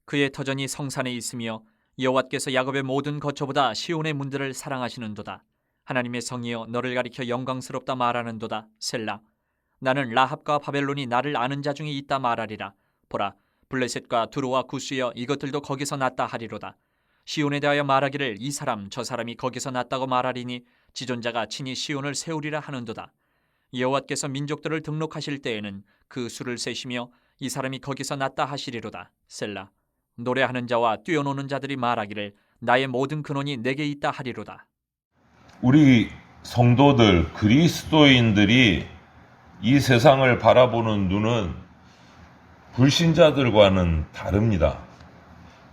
그의 터전이 성산에 있으며 여호와께서 야곱의 모든 거처보다 시온의 문들을 사랑하시는도다. 하나님의 성이여 너를 가리켜 영광스럽다 말하는도다. 셀라. 나는 라합과 바벨론이 나를 아는 자 중에 있다 말하리라. 보라, 블레셋과 두로와 구스여 이것들도 거기서 났다 하리로다. 시온에 대하여 말하기를 이 사람 저 사람이 거기서 났다고 말하리니 지존자가 친히 시온을 세우리라 하는도다. 여호와께서 민족들을 등록하실 때에는 그 수를 세시며 이 사람이 거기서 났다 하시리로다. 셀라. 노래하는 자와 뛰어노는 자들이 말하기를 나의 모든 근원이 내게 있다 하리로다. 우리 성도들, 그리스도인들이 이 세상을 바라보는 눈은 불신자들과는 다릅니다.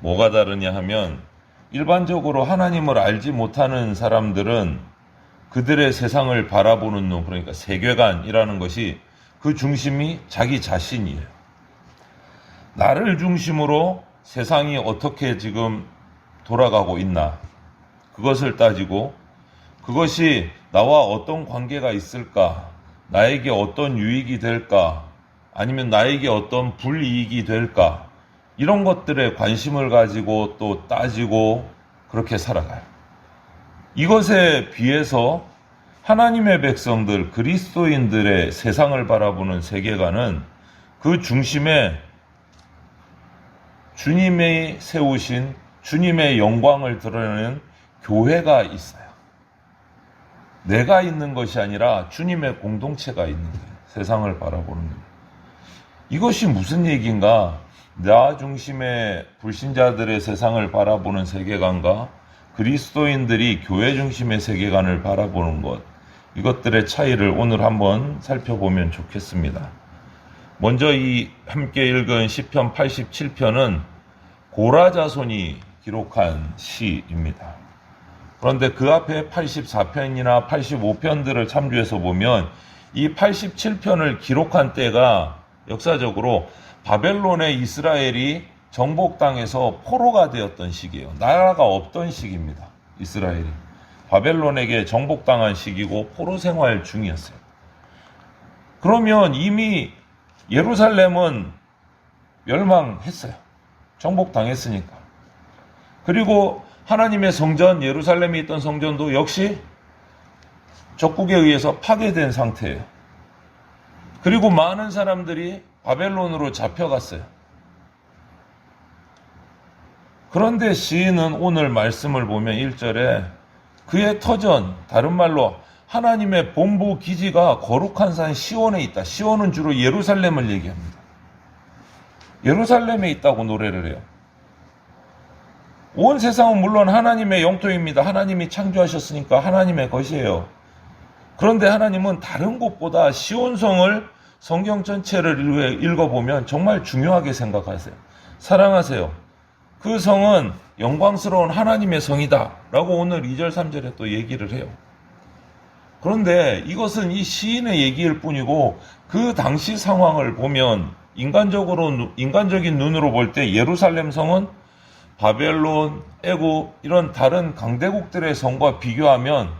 뭐가 다르냐 하면 일반적으로 하나님을 알지 못하는 사람들은 그들의 세상을 바라보는 눈, 그러니까 세계관이라는 것이 그 중심이 자기 자신이에요. 나를 중심으로 세상이 어떻게 지금 돌아가고 있나, 그것을 따지고 그것이 나와 어떤 관계가 있을까, 나에게 어떤 유익이 될까, 아니면 나에게 어떤 불이익이 될까, 이런 것들에 관심을 가지고 또 따지고 그렇게 살아가요. 이것에 비해서 하나님의 백성들, 그리스도인들의 세상을 바라보는 세계관은 그 중심에 주님이 세우신 주님의 영광을 드러내는 교회가 있어요. 내가 있는 것이 아니라 주님의 공동체가 있는 거예요. 세상을 바라보는 거예요. 이것이 무슨 얘기인가? 나 중심의 불신자들의 세상을 바라보는 세계관과 그리스도인들이 교회 중심의 세계관을 바라보는 것, 이것들의 차이를 오늘 한번 살펴보면 좋겠습니다. 먼저 이 함께 읽은 시편 87편은 고라 자손이 기록한 시입니다. 그런데 그 앞에 84편이나 85편들을 참조해서 보면 이 87편을 기록한 때가 역사적으로 바벨론의 이스라엘이 정복당해서 포로가 되었던 시기예요. 나라가 없던 시기입니다. 이스라엘이 바벨론에게 정복당한 시기고 포로 생활 중이었어요. 그러면 이미 예루살렘은 멸망했어요. 정복당했으니까. 그리고 하나님의 성전, 예루살렘에 있던 성전도 역시 적국에 의해서 파괴된 상태예요. 그리고 많은 사람들이 바벨론으로 잡혀갔어요. 그런데 시인은 오늘 말씀을 보면 1절에 그의 터전, 다른 말로 하나님의 본부 기지가 거룩한 산 시온에 있다. 시온은 주로 예루살렘을 얘기합니다. 예루살렘에 있다고 노래를 해요. 온 세상은 물론 하나님의 영토입니다. 하나님이 창조하셨으니까 하나님의 것이에요. 그런데 하나님은 다른 곳보다 시온성을 성경 전체를 읽어보면 정말 중요하게 생각하세요. 사랑하세요. 그 성은 영광스러운 하나님의 성이다 라고 오늘 2절 3절에 또 얘기를 해요. 그런데 이것은 이 시인의 얘기일 뿐이고 그 당시 상황을 보면 인간적인 눈으로 볼 때 예루살렘 성은 바벨론, 애굽 이런 다른 강대국들의 성과 비교하면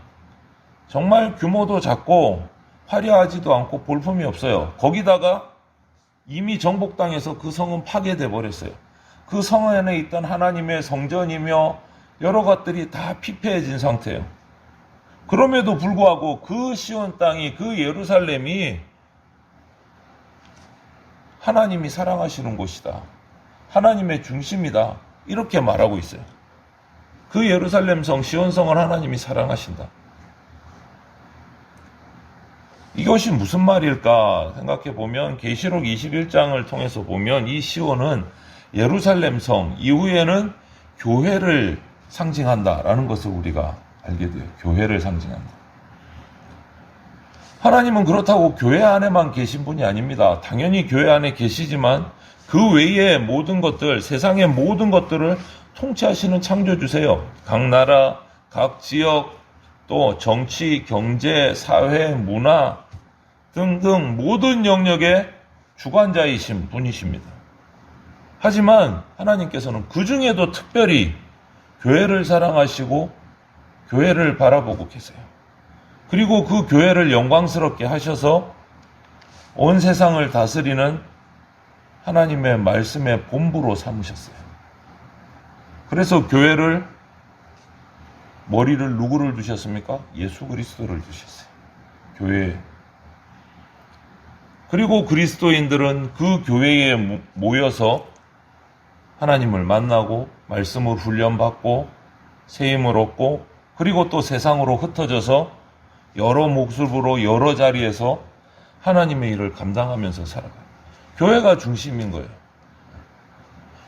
정말 규모도 작고 화려하지도 않고 볼품이 없어요. 거기다가 이미 정복당해서 그 성은 파괴돼 버렸어요. 그 성 안에 있던 하나님의 성전이며 여러 것들이 다 피폐해진 상태예요. 그럼에도 불구하고 그 시온 땅이, 그 예루살렘이 하나님이 사랑하시는 곳이다. 하나님의 중심이다. 이렇게 말하고 있어요. 그 예루살렘 성, 시온성을 하나님이 사랑하신다. 이것이 무슨 말일까 생각해 보면 계시록 21장을 통해서 보면 이 시온은 예루살렘 성 이후에는 교회를 상징한다라는 것을 우리가 알게 돼요. 교회를 상징한다. 하나님은 그렇다고 교회 안에만 계신 분이 아닙니다. 당연히 교회 안에 계시지만 그 외의 모든 것들, 세상의 모든 것들을 통치하시는 창조주세요. 각 나라, 각 지역, 또 정치, 경제, 사회, 문화 등등 모든 영역의 주관자이신 분이십니다. 하지만 하나님께서는 그 중에도 특별히 교회를 사랑하시고 교회를 바라보고 계세요. 그리고 그 교회를 영광스럽게 하셔서 온 세상을 다스리는 하나님의 말씀의 본부로 삼으셨어요. 그래서 교회를 머리를 누구를 두셨습니까? 예수 그리스도를 두셨어요. 교회에. 그리고 그리스도인들은 그 교회에 모여서 하나님을 만나고 말씀을 훈련받고 세임을 얻고 그리고 또 세상으로 흩어져서 여러 모습으로 여러 자리에서 하나님의 일을 감당하면서 살아가요. 교회가 중심인 거예요.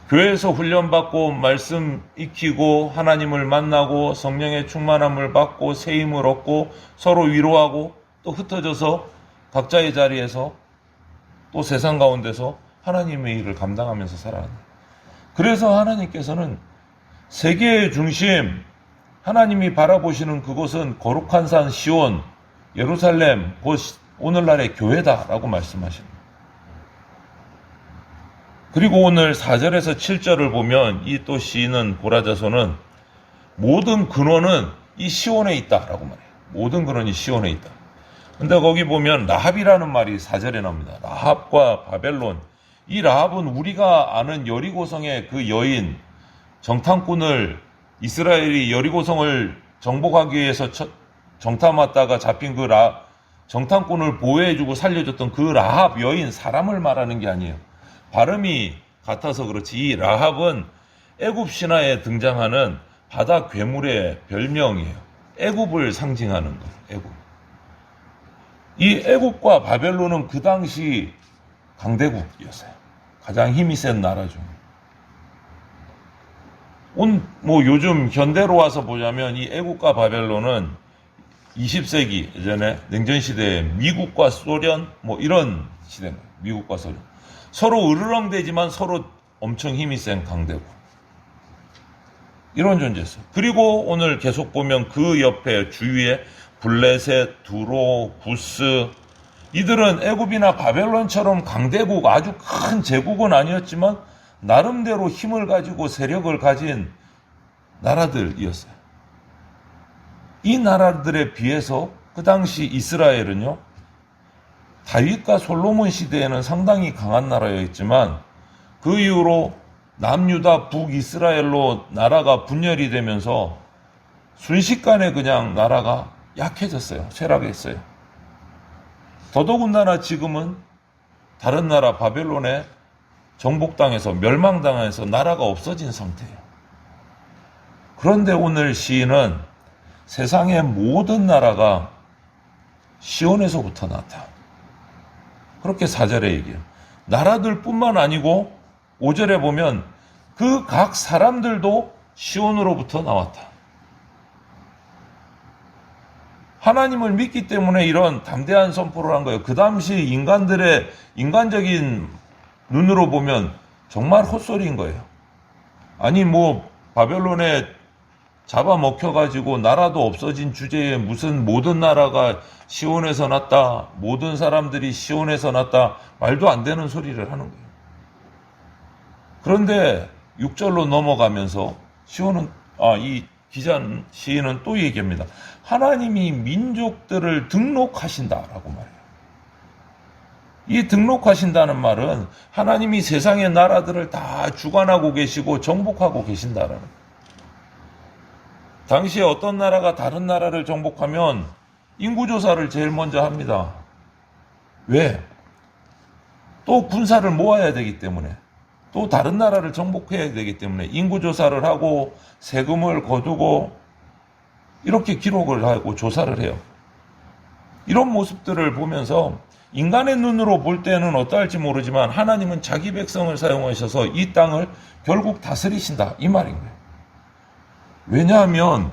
교회에서 훈련받고 말씀 익히고 하나님을 만나고 성령의 충만함을 받고 세임을 얻고 서로 위로하고 또 흩어져서 각자의 자리에서 또 세상 가운데서 하나님의 일을 감당하면서 살아가는. 그래서 하나님께서는 세계의 중심, 하나님이 바라보시는 그곳은 거룩한 산 시온, 예루살렘, 곧 오늘날의 교회다라고 말씀하십니다. 그리고 오늘 4절에서 7절을 보면 이 또 시인은 고라자손은 모든 근원은 이 시온에 있다라고 말해요. 모든 근원이 시온에 있다. 근데 거기 보면 라합이라는 말이 4절에 나옵니다. 라합과 바벨론. 이 라합은 우리가 아는 여리고성의 그 여인, 정탐꾼을 이스라엘이 여리고성을 정복하기 위해서 정탐 왔다가 잡힌 그 정탐꾼을 보호해주고 살려줬던 그 라합 여인, 사람을 말하는 게 아니에요. 발음이 같아서 그렇지 이 라합은 애굽 신화에 등장하는 바다 괴물의 별명이에요. 애굽을 상징하는 거예요. 애굽. 이 애굽과 바벨론은 그 당시 강대국이었어요. 가장 힘이 센 나라 중. 요즘 현대로 와서 보자면 이 애국과 바벨론은 20세기 예전에 냉전시대에 미국과 소련 이런 시대인 거예요. 미국과 소련. 서로 으르렁대지만 서로 엄청 힘이 센 강대국. 이런 존재였어요. 그리고 오늘 계속 보면 그 옆에 주위에 블레셋, 두로, 구스 이들은 애굽이나 바벨론처럼 강대국 아주 큰 제국은 아니었지만 나름대로 힘을 가지고 세력을 가진 나라들이었어요. 이 나라들에 비해서 그 당시 이스라엘은요. 다윗과 솔로몬 시대에는 상당히 강한 나라였지만 그 이후로 남유다 북이스라엘로 나라가 분열이 되면서 순식간에 그냥 나라가 약해졌어요. 쇠락했어요. 더더군다나 지금은 다른 나라 바벨론에 정복당해서 멸망당해서 나라가 없어진 상태예요. 그런데 오늘 시인은 세상의 모든 나라가 시온에서부터 나타. 그렇게 4절에 얘기해요. 나라들뿐만 아니고 5절에 보면 그 각 사람들도 시온으로부터 나왔다. 하나님을 믿기 때문에 이런 담대한 선포를 한 거예요. 그 당시 인간들의 인간적인 눈으로 보면 정말 헛소리인 거예요. 아니 바벨론에 잡아먹혀가지고 나라도 없어진 주제에 무슨 모든 나라가 시온에서 났다. 모든 사람들이 시온에서 났다. 말도 안 되는 소리를 하는 거예요. 그런데 6절로 넘어가면서 이 시인은 또 얘기합니다. 하나님이 민족들을 등록하신다라고 말해요. 이 등록하신다는 말은 하나님이 세상의 나라들을 다 주관하고 계시고 정복하고 계신다라는 거예요. 당시에 어떤 나라가 다른 나라를 정복하면 인구조사를 제일 먼저 합니다. 왜? 또 군사를 모아야 되기 때문에, 또 다른 나라를 정복해야 되기 때문에 인구조사를 하고 세금을 거두고 이렇게 기록을 하고 조사를 해요. 이런 모습들을 보면서 인간의 눈으로 볼 때는 어떠할지 모르지만 하나님은 자기 백성을 사용하셔서 이 땅을 결국 다스리신다 이 말인 거예요. 왜냐하면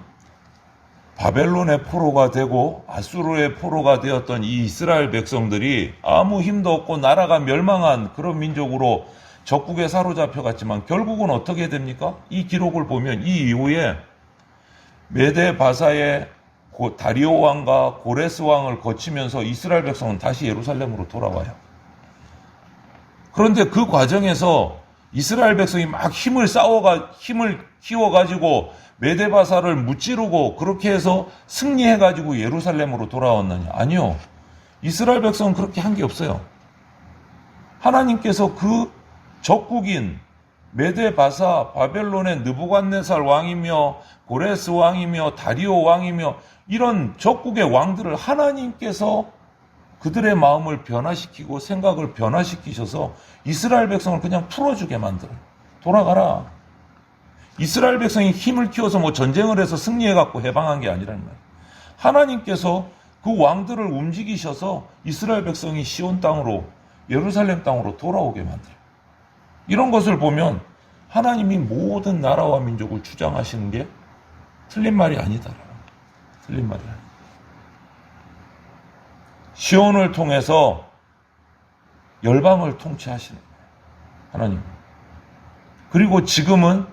바벨론의 포로가 되고 아수르의 포로가 되었던 이 이스라엘 백성들이 아무 힘도 없고 나라가 멸망한 그런 민족으로 적국에 사로잡혀갔지만 결국은 어떻게 됩니까? 이 기록을 보면 이 이후에 메데 바사의 다리오 왕과 고레스 왕을 거치면서 이스라엘 백성은 다시 예루살렘으로 돌아와요. 그런데 그 과정에서 이스라엘 백성이 막 힘을 키워가지고 메데바사를 무찌르고 그렇게 해서 승리해가지고 예루살렘으로 돌아왔느냐? 아니요. 이스라엘 백성은 그렇게 한 게 없어요. 하나님께서 그 적국인 메데 바사 바벨론의 느부갓네살 왕이며 고레스 왕이며 다리오 왕이며 이런 적국의 왕들을 하나님께서 그들의 마음을 변화시키고 생각을 변화시키셔서 이스라엘 백성을 그냥 풀어주게 만들어요. 돌아가라. 이스라엘 백성이 힘을 키워서 뭐 전쟁을 해서 승리해갖고 해방한 게 아니라는 말이에요. 하나님께서 그 왕들을 움직이셔서 이스라엘 백성이 시온 땅으로 예루살렘 땅으로 돌아오게 만들어요. 이런 것을 보면 하나님이 모든 나라와 민족을 주장하시는 게 틀린 말이 아니다. 틀린 말이 아니다. 시온을 통해서 열방을 통치하시는 거예요. 하나님. 그리고 지금은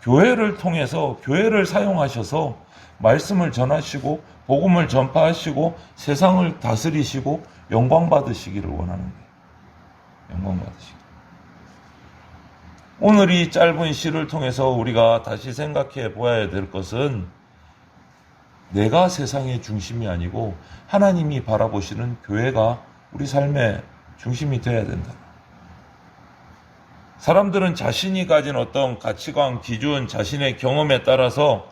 교회를 통해서 교회를 사용하셔서 말씀을 전하시고 복음을 전파하시고 세상을 다스리시고 영광 받으시기를 원하는 거예요. 영광 받으시기. 오늘 이 짧은 시를 통해서 우리가 다시 생각해 보아야 될 것은 내가 세상의 중심이 아니고 하나님이 바라보시는 교회가 우리 삶의 중심이 되어야 된다. 사람들은 자신이 가진 어떤 가치관, 기준, 자신의 경험에 따라서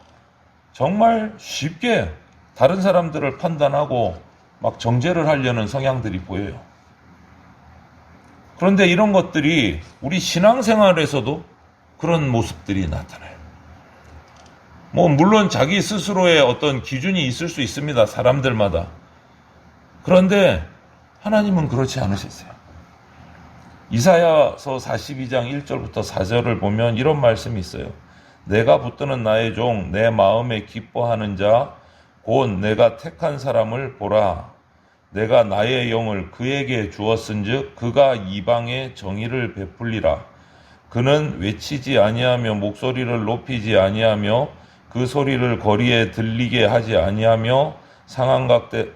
정말 쉽게 다른 사람들을 판단하고 막 정죄를 하려는 성향들이 보여요. 그런데 이런 것들이 우리 신앙생활에서도 그런 모습들이 나타나요. 물론 자기 스스로의 어떤 기준이 있을 수 있습니다. 사람들마다. 그런데 하나님은 그렇지 않으셨어요. 이사야서 42장 1절부터 4절을 보면 이런 말씀이 있어요. 내가 붙드는 나의 종, 내 마음에 기뻐하는 자, 곧 내가 택한 사람을 보라. 내가 나의 영을 그에게 주었은즉 그가 이방에 정의를 베풀리라. 그는 외치지 아니하며 목소리를 높이지 아니하며 그 소리를 거리에 들리게 하지 아니하며 상한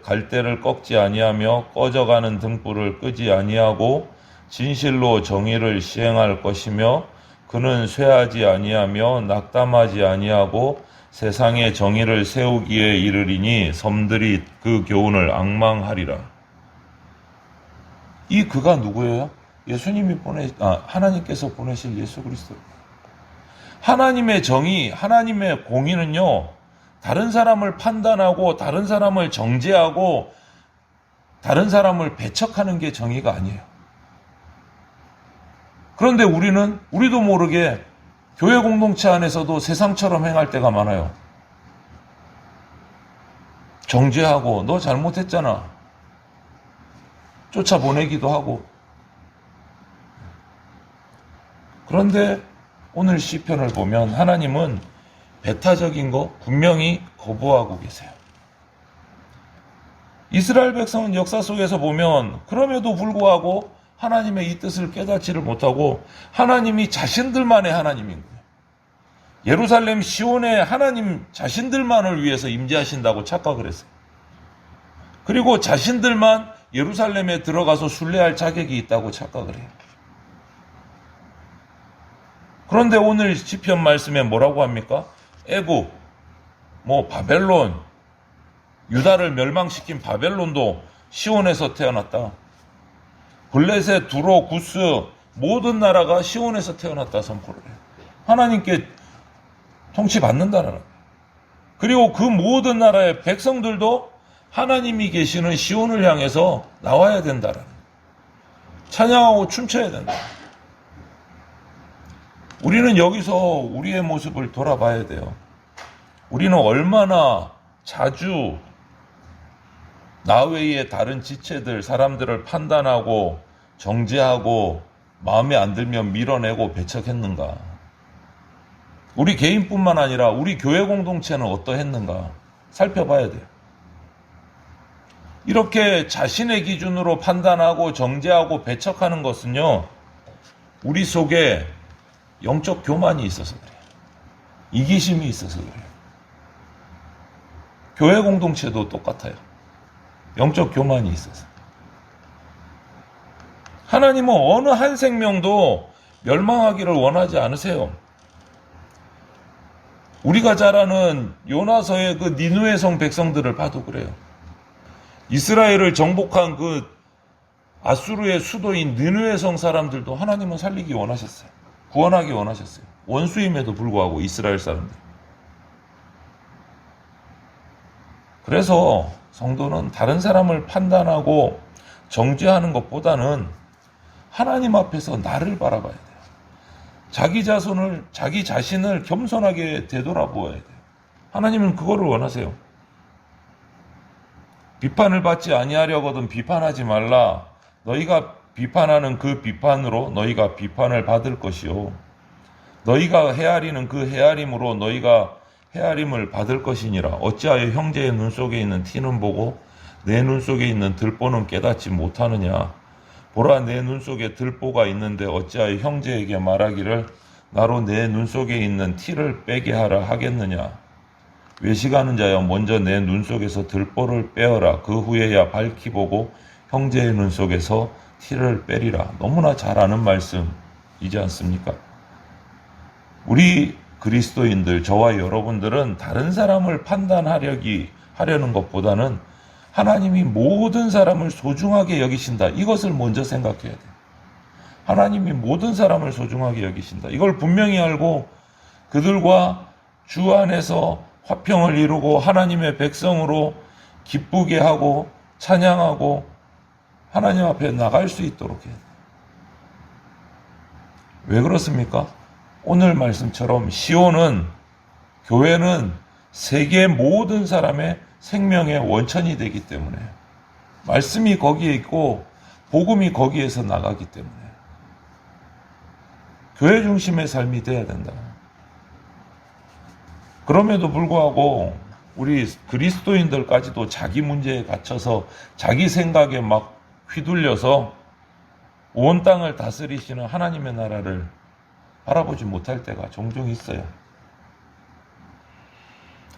갈대를 꺾지 아니하며 꺼져가는 등불을 끄지 아니하고 진실로 정의를 시행할 것이며 그는 쇠하지 아니하며 낙담하지 아니하고 세상에 정의를 세우기에 이르리니 섬들이 그 교훈을 앙망하리라. 이 그가 누구예요? 하나님께서 보내실 예수 그리스도. 하나님의 정의, 하나님의 공의는요, 다른 사람을 판단하고 다른 사람을 정죄하고 다른 사람을 배척하는 게 정의가 아니에요. 그런데 우리도 모르게 교회 공동체 안에서도 세상처럼 행할 때가 많아요. 정죄하고 너 잘못했잖아. 쫓아보내기도 하고. 그런데 오늘 시편을 보면 하나님은 배타적인 거 분명히 거부하고 계세요. 이스라엘 백성은 역사 속에서 보면 그럼에도 불구하고 하나님의 이 뜻을 깨닫지를 못하고 하나님이 자신들만의 하나님인 거예요. 예루살렘 시온에 하나님 자신들만을 위해서 임재하신다고 착각을 했어요. 그리고 자신들만 예루살렘에 들어가서 순례할 자격이 있다고 착각을 해요. 그런데 오늘 시편 말씀에 뭐라고 합니까? 애굽, 바벨론, 유다를 멸망시킨 바벨론도 시온에서 태어났다. 블레셋, 두로, 구스 모든 나라가 시온에서 태어났다 선포를 해요. 하나님께 통치받는다는 거예요. 그리고 그 모든 나라의 백성들도 하나님이 계시는 시온을 향해서 나와야 된다는 거예요. 찬양하고 춤춰야 된다. 우리는 여기서 우리의 모습을 돌아봐야 돼요. 우리는 얼마나 자주 나 외의 다른 지체들, 사람들을 판단하고 정죄하고 마음에 안 들면 밀어내고 배척했는가? 우리 개인뿐만 아니라 우리 교회 공동체는 어떠했는가? 살펴봐야 돼요. 이렇게 자신의 기준으로 판단하고 정죄하고 배척하는 것은요, 우리 속에 영적 교만이 있어서 그래요. 이기심이 있어서 그래요. 교회 공동체도 똑같아요. 영적 교만이 있어서. 하나님은 어느 한 생명도 멸망하기를 원하지 않으세요. 우리가 잘 아는 요나서의 그 니느웨 성 백성들을 봐도 그래요. 이스라엘을 정복한 그 아수르의 수도인 니느웨 성 사람들도 하나님은 살리기 원하셨어요. 구원하기 원하셨어요. 원수임에도 불구하고 이스라엘 사람들. 그래서 성도는 다른 사람을 판단하고 정죄하는 것보다는 하나님 앞에서 나를 바라봐야 돼요. 자기 자신을 겸손하게 되돌아보아야 돼요. 하나님은 그거를 원하세요. 비판을 받지 아니하려거든 비판하지 말라. 너희가 비판하는 그 비판으로 너희가 비판을 받을 것이요. 너희가 헤아리는 그 헤아림으로 너희가 헤아림을 받을 것이니라. 어찌하여 형제의 눈 속에 있는 티는 보고 내 눈 속에 있는 들보는 깨닫지 못하느냐. 보라, 내 눈 속에 들보가 있는데 어찌하여 형제에게 말하기를 나로 내 눈 속에 있는 티를 빼게 하라 하겠느냐. 외식하는 자여, 먼저 내 눈 속에서 들보를 빼어라. 그 후에야 밝히 보고 형제의 눈 속에서 티를 빼리라. 너무나 잘 아는 말씀이지 않습니까? 우리 그리스도인들, 저와 여러분들은 다른 사람을 판단하려는 것보다는 하나님이 모든 사람을 소중하게 여기신다. 이것을 먼저 생각해야 돼요. 하나님이 모든 사람을 소중하게 여기신다. 이걸 분명히 알고 그들과 주 안에서 화평을 이루고 하나님의 백성으로 기쁘게 하고 찬양하고 하나님 앞에 나갈 수 있도록 해야 돼요. 왜 그렇습니까? 오늘 말씀처럼 시온은, 교회는 세계 모든 사람의 생명의 원천이 되기 때문에, 말씀이 거기에 있고 복음이 거기에서 나가기 때문에 교회 중심의 삶이 돼야 된다. 그럼에도 불구하고 우리 그리스도인들까지도 자기 문제에 갇혀서 자기 생각에 막 휘둘려서 온 땅을 다스리시는 하나님의 나라를 바라보지 못할 때가 종종 있어요.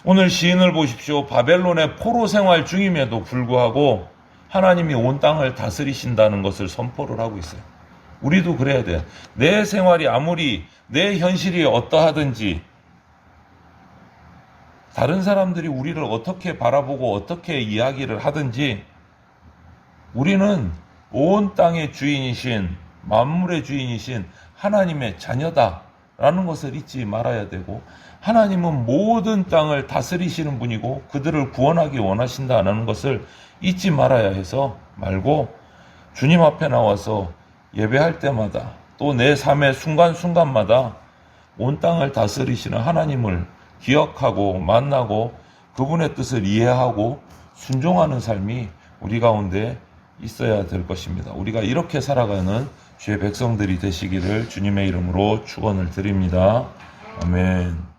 오늘 시인을 보십시오. 바벨론의 포로 생활 중임에도 불구하고 하나님이 온 땅을 다스리신다는 것을 선포를 하고 있어요. 우리도 그래야 돼요. 내 생활이 아무리 내 현실이 어떠하든지, 다른 사람들이 우리를 어떻게 바라보고 어떻게 이야기를 하든지, 우리는 온 땅의 주인이신, 만물의 주인이신 하나님의 자녀다라는 것을 잊지 말아야 되고, 하나님은 모든 땅을 다스리시는 분이고 그들을 구원하기 원하신다는 것을 잊지 말아야 해서 말고, 주님 앞에 나와서 예배할 때마다 또 내 삶의 순간순간마다 온 땅을 다스리시는 하나님을 기억하고 만나고 그분의 뜻을 이해하고 순종하는 삶이 우리 가운데 있어야 될 것입니다. 우리가 이렇게 살아가는 주의 백성들이 되시기를 주님의 이름으로 축원을 드립니다. 아멘.